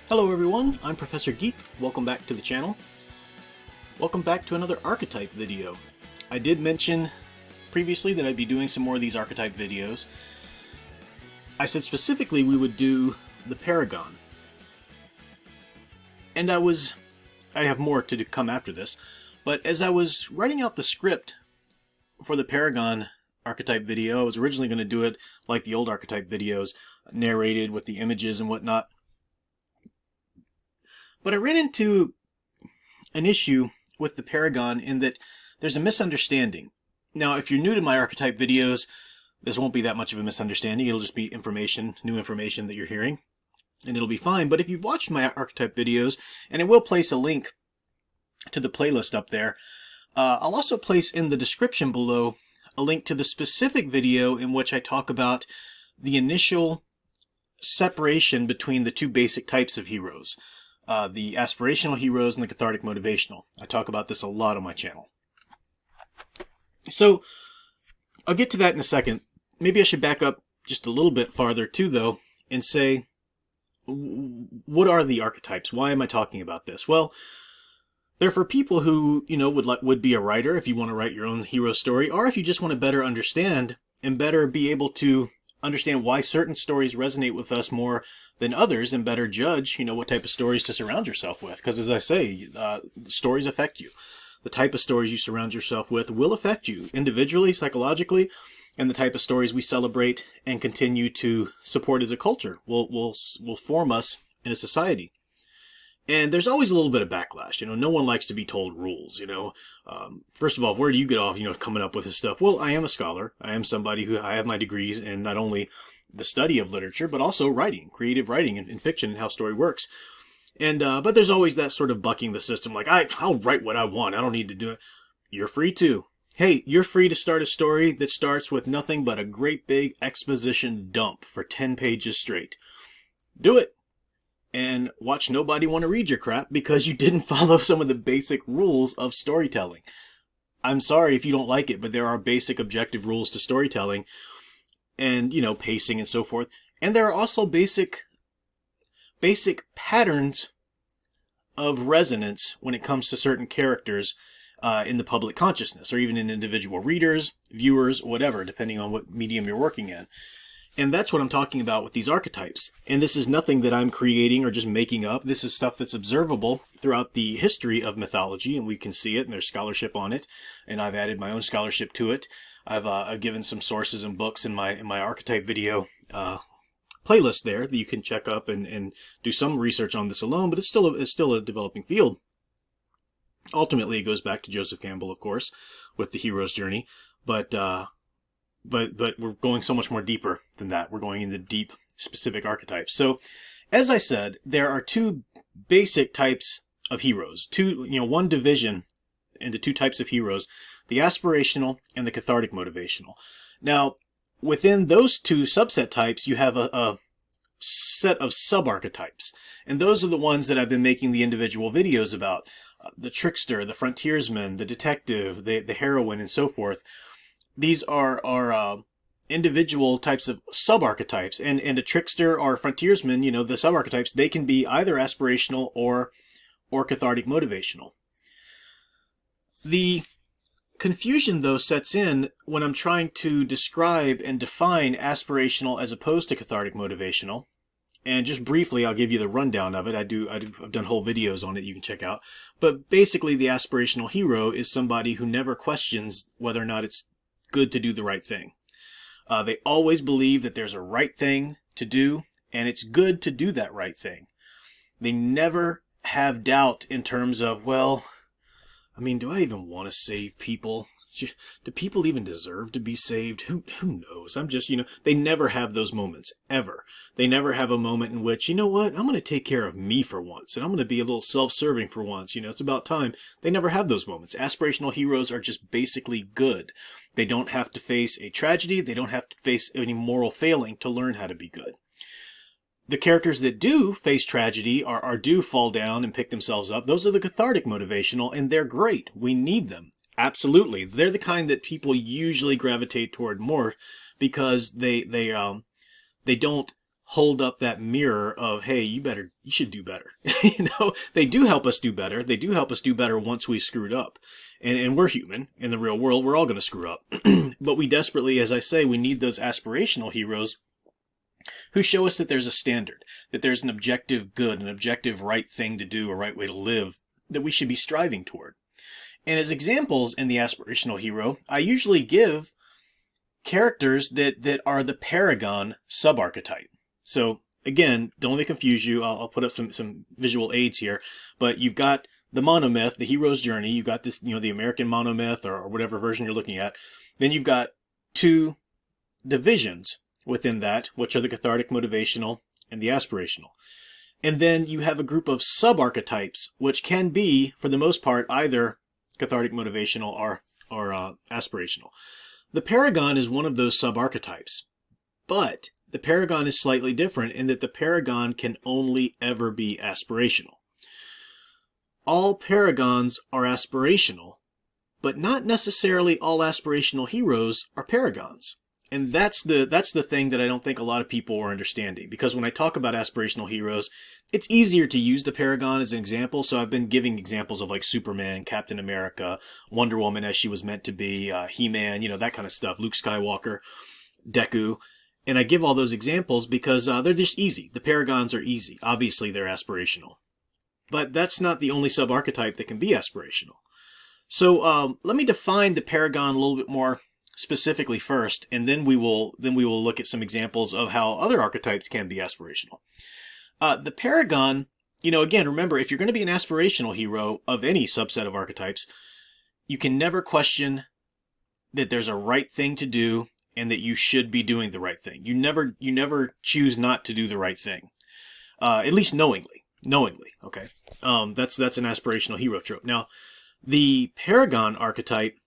Hello everyone, I'm Professor Geek. Welcome back to the channel. Welcome back to another archetype video. I did mention previously that I'd be doing some more of these archetype videos. I said specifically we would do the Paragon. And I have more to come after this, but as I was writing out the script for the Paragon archetype video, I was originally going to do it like the old archetype videos, narrated with the images and whatnot. But I ran into an issue with the Paragon in that there's a misunderstanding. Now, if you're new to my archetype videos, this won't be that much of a misunderstanding. It'll just be information, new information that you're hearing, and it'll be fine. But if you've watched my archetype videos, and I will place a link to the playlist up there, I'll also place in the description below a link to the specific video in which I talk about the initial separation between the two basic types of heroes. The aspirational heroes and the cathartic motivational. I talk about this a lot on my channel. So, I'll get to that in a second. Maybe I should back up just a little bit farther too, though, and say, what are the archetypes? Why am I talking about this? Well, they're for people who, would be a writer if you want to write your own hero story, or if you just want to better understand and better be able to understand why certain stories resonate with us more than others, and better judge, what type of stories to surround yourself with. Because as I say, stories affect you. The type of stories you surround yourself with will affect you individually, psychologically, and the type of stories we celebrate and continue to support as a culture will form us in a society. And there's always a little bit of backlash. No one likes to be told rules, First of all, where do you get off, coming up with this stuff? Well, I am a scholar. I am somebody I have my degrees in not only the study of literature, but also writing, creative writing and fiction and how story works. And, but there's always that sort of bucking the system, like, I'll write what I want. I don't need to do it. You're free to. Hey, you're free to start a story that starts with nothing but a great big exposition dump for 10 pages straight. Do it. And watch nobody want to read your crap because you didn't follow some of the basic rules of storytelling. I'm sorry if you don't like it, but there are basic objective rules to storytelling and, pacing and so forth. And there are also basic patterns of resonance when it comes to certain characters in the public consciousness, or even in individual readers, viewers, whatever, depending on what medium you're working in. And that's what I'm talking about with these archetypes. And this is nothing that I'm creating or just making up. This is stuff that's observable throughout the history of mythology, and we can see it, and there's scholarship on it. And I've added my own scholarship to it. I've given some sources and books in my archetype video playlist there that you can check up and do some research on this alone. But it's still a developing field. Ultimately, it goes back to Joseph Campbell, of course, with the hero's journey. But we're going so much more deeper than that. We're going into deep, specific archetypes. So, as I said, there are two basic types of heroes. One division into two types of heroes, the aspirational and the cathartic motivational. Now, within those two subset types, you have a set of sub-archetypes. And those are the ones that I've been making the individual videos about. The trickster, the frontiersman, the detective, the heroine, and so forth. These are individual types of sub-archetypes. And a trickster or a frontiersman, the sub-archetypes, they can be either aspirational or cathartic motivational. The confusion, though, sets in when I'm trying to describe and define aspirational as opposed to cathartic motivational. And just briefly, I'll give you the rundown of it. I've done whole videos on it you can check out. But basically, the aspirational hero is somebody who never questions whether or not it's good to do the right thing. They always believe that there's a right thing to do, and it's good to do that right thing. They never have doubt in terms of, well, do I even want to save people? Do people even deserve to be saved? Who knows? I'm just, they never have those moments, ever. They never have a moment in which, I'm going to take care of me for once, and I'm going to be a little self-serving for once. It's about time. They never have those moments. Aspirational heroes are just basically good. They don't have to face a tragedy. They don't have to face any moral failing to learn how to be good. The characters that do face tragedy or do fall down and pick themselves up, those are the cathartic motivational, and they're great. We need them. Absolutely. They're the kind that people usually gravitate toward more because they don't hold up that mirror of, hey, you should do better. They do help us do better. They do help us do better once we screwed up. And we're human. In the real world, we're all going to screw up. But we desperately, as I say, we need those aspirational heroes who show us that there's a standard, that there's an objective good, an objective right thing to do, a right way to live that we should be striving toward. And as examples in the aspirational hero, I usually give characters that are the Paragon sub-archetype. So again, don't let me confuse you. I'll put up some visual aids here, but you've got the monomyth, the hero's journey. You've got this, the American monomyth or whatever version you're looking at. Then you've got two divisions within that, which are the cathartic, motivational, and the aspirational. And then you have a group of sub-archetypes, which can be, for the most part, either cathartic, motivational, or aspirational. The Paragon is one of those sub-archetypes, but the Paragon is slightly different in that the Paragon can only ever be aspirational. All Paragons are aspirational, but not necessarily all aspirational heroes are Paragons. And that's the thing that I don't think a lot of people are understanding. Because when I talk about aspirational heroes, it's easier to use the Paragon as an example. So I've been giving examples of like Superman, Captain America, Wonder Woman as she was meant to be, He-Man, that kind of stuff, Luke Skywalker, Deku. And I give all those examples because they're just easy. The Paragons are easy. Obviously, they're aspirational. But that's not the only sub-archetype that can be aspirational. So let me define the Paragon a little bit more specifically first, and then we will look at some examples of how other archetypes can be aspirational. The Paragon, again, remember, if you're going to be an aspirational hero of any subset of archetypes, you can never question that there's a right thing to do and that you should be doing the right thing. You never choose not to do the right thing, at least knowingly. Okay, that's an aspirational hero trope. Now, the Paragon archetype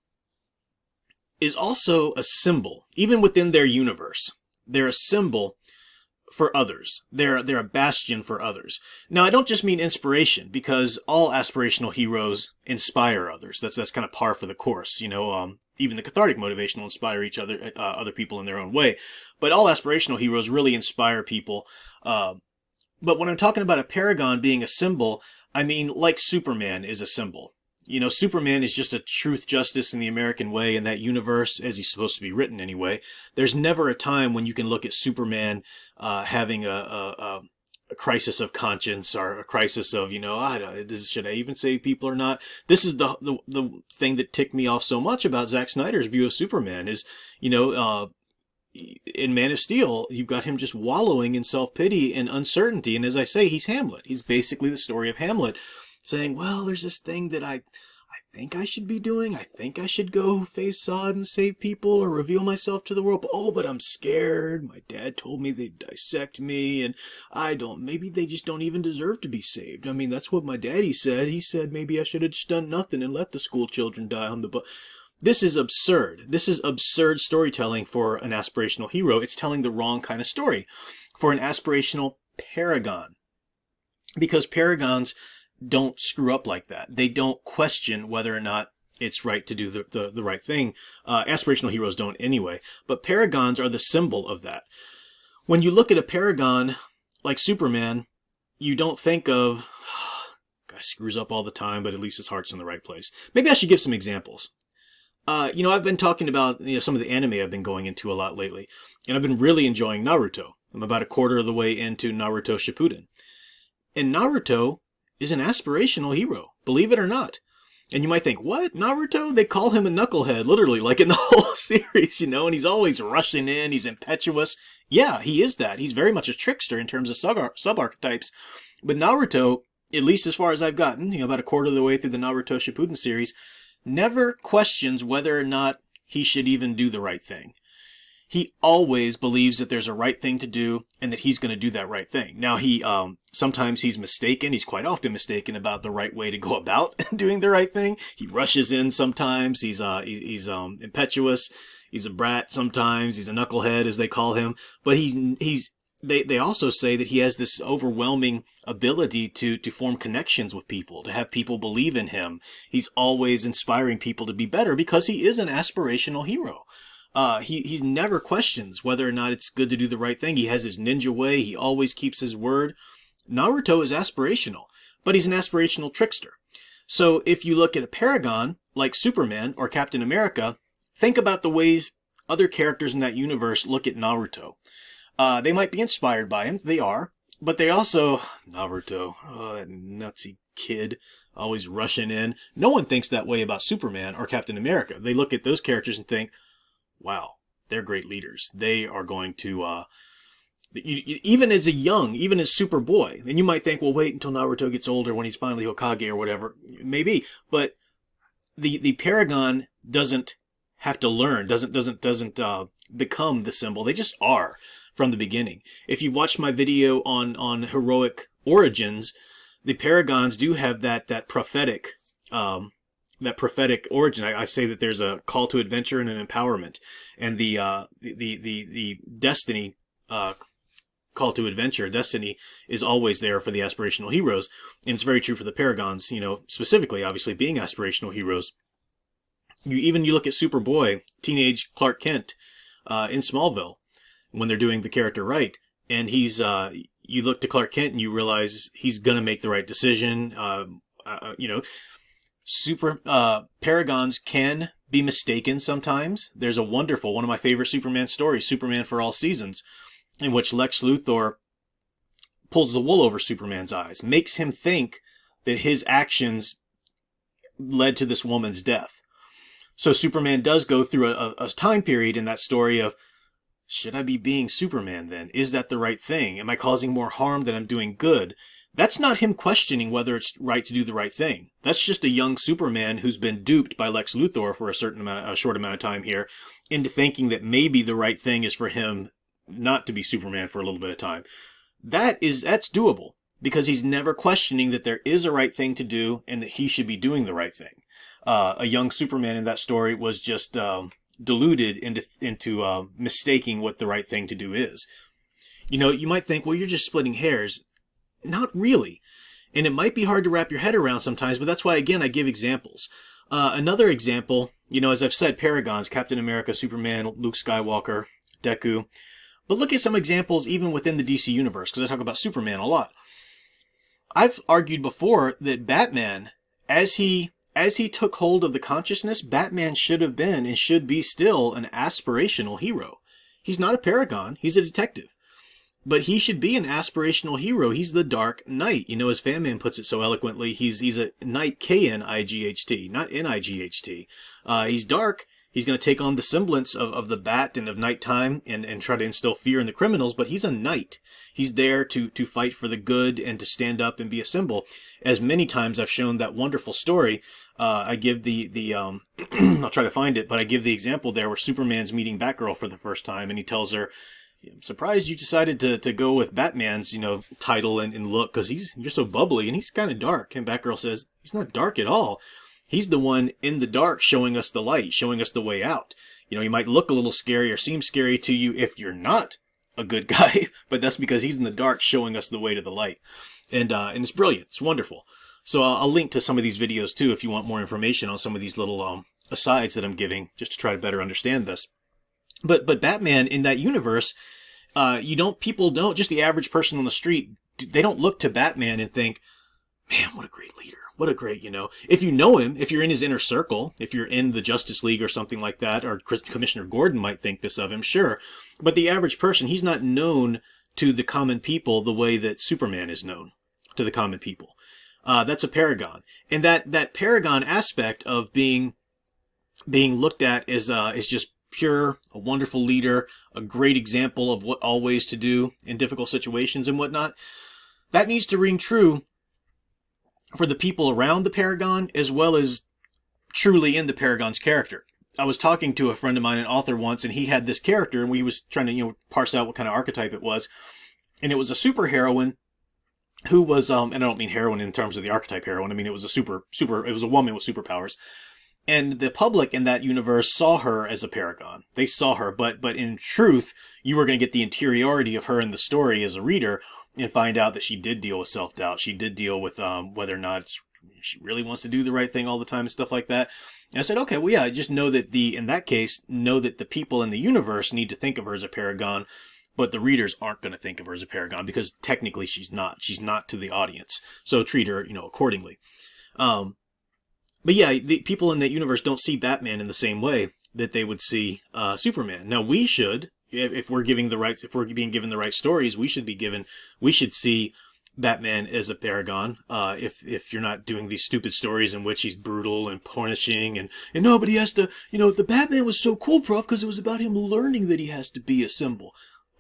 is also a symbol, even within their universe. They're a symbol for others. They're a bastion for others. Now, I don't just mean inspiration, because all aspirational heroes inspire others. That's kind of par for the course. Even the cathartic motivation will inspire other people in their own way. But all aspirational heroes really inspire people. But when I'm talking about a Paragon being a symbol, I mean like Superman is a symbol. Superman is just a truth, justice in the American way in that universe, as he's supposed to be written anyway. There's never a time when you can look at Superman having a crisis of conscience or a crisis of, should I even save people or not? This is the thing that ticked me off so much about Zack Snyder's view of Superman is, in Man of Steel, you've got him just wallowing in self-pity and uncertainty. And as I say, he's Hamlet. He's basically the story of Hamlet, saying, well, there's this thing that I think I should be doing. I think I should go face Zod and save people or reveal myself to the world. But I'm scared. My dad told me they'd dissect me, and maybe they just don't even deserve to be saved. I mean, that's what my daddy said. He said maybe I should have just done nothing and let the school children die on the bus. This is absurd. This is absurd storytelling for an aspirational hero. It's telling the wrong kind of story for an aspirational Paragon. Because Paragons don't screw up like that. They don't question whether or not it's right to do the right thing. Aspirational heroes don't anyway. But Paragons are the symbol of that. When you look at a Paragon like Superman, you don't think of, guy screws up all the time, but at least his heart's in the right place. Maybe I should give some examples. I've been talking about some of the anime I've been going into a lot lately, and I've been really enjoying Naruto. I'm about a quarter of the way into Naruto Shippuden. And Naruto is an aspirational hero, believe it or not. And you might think, what? Naruto? They call him a knucklehead, literally, like in the whole series, and he's always rushing in, he's impetuous. Yeah, he is that. He's very much a trickster in terms of sub-archetypes. But Naruto, at least as far as I've gotten, about a quarter of the way through the Naruto Shippuden series, never questions whether or not he should even do the right thing. He always believes that there's a right thing to do and that he's going to do that right thing. Now, sometimes he's mistaken. He's quite often mistaken about the right way to go about doing the right thing. He rushes in sometimes. He's impetuous. He's a brat sometimes. He's a knucklehead, as they call him. But they also say that he has this overwhelming ability to form connections with people, to have people believe in him. He's always inspiring people to be better because he is an aspirational hero. He never questions whether or not it's good to do the right thing. He has his ninja way. He always keeps his word. Naruto is aspirational, but he's an aspirational trickster. So if you look at a Paragon, like Superman or Captain America, think about the ways other characters in that universe look at Naruto. They might be inspired by him. They are. But they also... Naruto. Oh, that nutsy kid. Always rushing in. No one thinks that way about Superman or Captain America. They look at those characters and think, wow, they're great leaders. They are going to... even as Superboy, and you might think, well, wait until Naruto gets older when he's finally Hokage or whatever. Maybe. But the Paragon doesn't have to learn, doesn't become the symbol. They just are from the beginning. If you've watched my video on heroic origins, the Paragons do have that prophetic origin. I say that there's a call to adventure and an empowerment, and the destiny call to adventure, destiny, is always there for the aspirational heroes, and it's very true for the Paragons. Specifically, obviously being aspirational heroes. You look at Superboy, teenage Clark Kent, in Smallville, when they're doing the character right, and he's you look to Clark Kent and you realize he's gonna make the right decision. Paragons can be mistaken sometimes. There's a wonderful, one of my favorite Superman stories, Superman for All Seasons, in which Lex Luthor pulls the wool over Superman's eyes, makes him think that his actions led to this woman's death. So Superman does go through a time period in that story of, should I be being Superman then? Is that the right thing? Am I causing more harm than I'm doing good? That's not him questioning whether it's right to do the right thing. That's just a young Superman who's been duped by Lex Luthor for a short amount of time here into thinking that maybe the right thing is for him not to be Superman for a little bit of time. That's doable, because he's never questioning that there is a right thing to do and that he should be doing the right thing. A young Superman in that story was just deluded into mistaking what the right thing to do is. You might think, well, you're just splitting hairs. Not really. And it might be hard to wrap your head around sometimes, but that's why, again, I give examples. Another example, as I've said, Paragons, Captain America, Superman, Luke Skywalker, Deku. But look at some examples even within the DC universe, because I talk about Superman a lot. I've argued before that Batman, as he took hold of the consciousness, Batman should have been and should be still an aspirational hero. He's not a paragon, he's a detective. But he should be an aspirational hero. He's the Dark Knight. As Fan Man puts it so eloquently, he's a knight, K-N-I-G-H-T, not N-I-G-H-T. He's dark. He's going to take on the semblance of the bat and of nighttime and try to instill fear in the criminals, but he's a knight. He's there to fight for the good and to stand up and be a symbol. As many times I've shown that wonderful story, I give the I'll try to find it, but I give the example there where Superman's meeting Batgirl for the first time, and he tells her, I'm surprised you decided to go with Batman's, title and look, because you're so bubbly and he's kind of dark. And Batgirl says, he's not dark at all. He's the one in the dark showing us the light, showing us the way out. He might look a little scary or seem scary to you if you're not a good guy, but that's because he's in the dark showing us the way to the light. And it's brilliant. It's wonderful. So I'll link to some of these videos too if you want more information on some of these little asides that I'm giving, just to try to better understand this. But Batman in that universe, people don't, just the average person on the street, they don't look to Batman and think, man, what a great leader. What a great, if you know him, if you're in his inner circle, if you're in the Justice League or something like that, or Commissioner Gordon might think this of him, sure. But the average person, he's not known to the common people the way that Superman is known to the common people. That's a paragon. And that paragon aspect of being looked at is just pure, a wonderful leader, a great example of what always to do in difficult situations and whatnot. That needs to ring true for the people around the Paragon, as well as truly in the Paragon's character. I was talking to a friend of mine, an author once, and he had this character, and we was trying to, parse out what kind of archetype it was. And it was a superheroine who was, and I don't mean heroine in terms of the archetype heroine, I mean it was it was a woman with superpowers. And the public in that universe saw her as a paragon. They saw her, but in truth, you were going to get the interiority of her in the story as a reader and find out that she did deal with self-doubt. She did deal with whether or not it's she really wants to do the right thing all the time and stuff like that. And I said, okay, well, yeah, just know that in that case, know that the people in the universe need to think of her as a paragon, but the readers aren't going to think of her as a paragon because technically she's not. She's not to the audience. So treat her, accordingly. But yeah, the people in that universe don't see Batman in the same way that they would see Superman. Now we should, if we're being given the right stories, we should see Batman as a paragon. If you're not doing these stupid stories in which he's brutal and punishing and nobody has to, the Batman was so cool, Prof, because it was about him learning that he has to be a symbol.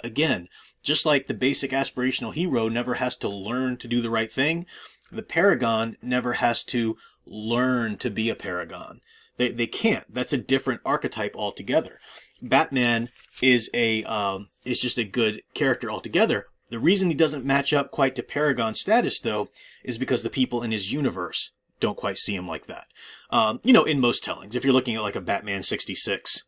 Again, just like the basic aspirational hero never has to learn to do the right thing, the paragon never has to learn to be a paragon. They can't. That's a different archetype altogether. Batman is just a good character altogether. The reason he doesn't match up quite to paragon status, though, is because the people in his universe don't quite see him like that. In most tellings, if you're looking at like a Batman 66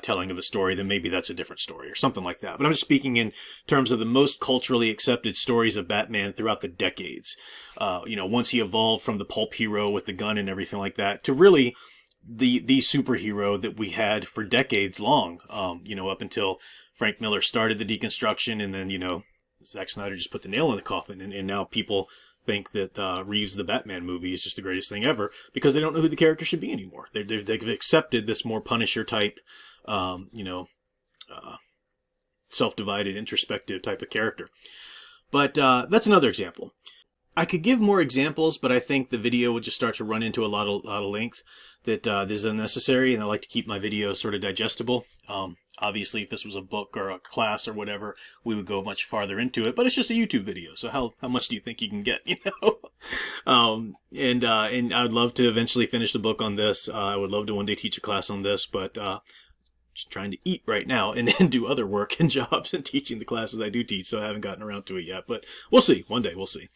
telling of the story, then maybe that's a different story or something like that. But I'm just speaking in terms of the most culturally accepted stories of Batman throughout the decades. Once he evolved from the pulp hero with the gun and everything like that to really the superhero that we had for decades long, up until Frank Miller started the deconstruction, and then, Zack Snyder just put the nail in the coffin, and now people think that Reeves' The Batman movie is just the greatest thing ever because they don't know who the character should be anymore. They've accepted this more Punisher type, self-divided, introspective type of character. But that's another example. I could give more examples, but I think the video would just start to run into a lot of length that this is unnecessary, and I like to keep my videos sort of digestible. Obviously, if this was a book or a class or whatever, we would go much farther into it, but it's just a YouTube video, so how much do you think you can get, And I would love to eventually finish the book on this. I would love to one day teach a class on this, but just trying to eat right now and do other work and jobs and teaching the classes I do teach, so I haven't gotten around to it yet, but we'll see. One day, we'll see.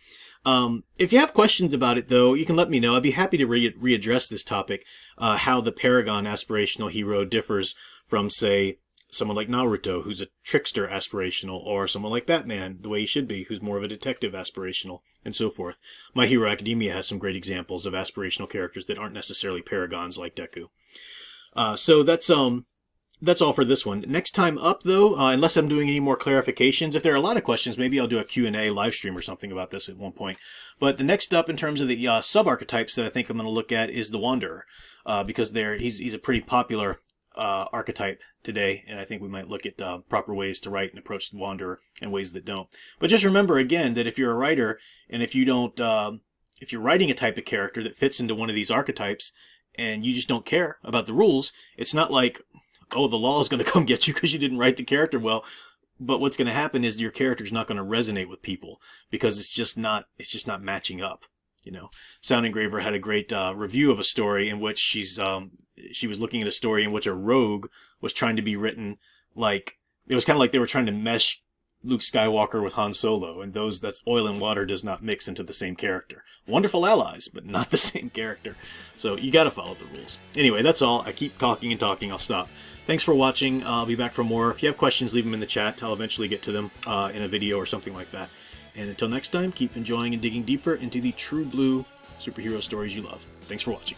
If you have questions about it, though, you can let me know. I'd be happy to readdress this topic, how the Paragon aspirational hero differs from, say, someone like Naruto, who's a trickster aspirational, or someone like Batman, the way he should be, who's more of a detective aspirational, and so forth. My Hero Academia has some great examples of aspirational characters that aren't necessarily paragons like Deku. So that's all for this one. Next time up, though, unless I'm doing any more clarifications, if there are a lot of questions, maybe I'll do a Q&A live stream or something about this at one point. But the next up in terms of the sub-archetypes that I think I'm going to look at is the Wanderer, because he's a pretty popular archetype today, and I think we might look at proper ways to write and approach the Wanderer and ways that don't. But just remember, again, that if you're a writer, and if you're writing a type of character that fits into one of these archetypes, and you just don't care about the rules, it's not like, oh, the law is going to come get you because you didn't write the character well. But what's going to happen is your character's not going to resonate with people because it's just not matching up. Sound Engraver had a great review of a story in which she was looking at a story in which a rogue was trying to be written like, it was kind of like they were trying to mesh Luke Skywalker with Han Solo, and that's oil and water does not mix into the same character. Wonderful allies, but not the same character. So you gotta follow the rules. Anyway, that's all. I keep talking and talking. I'll stop. Thanks for watching. I'll be back for more. If you have questions, leave them in the chat. I'll eventually get to them in a video or something like that. And until next time, keep enjoying and digging deeper into the true blue superhero stories you love. Thanks for watching.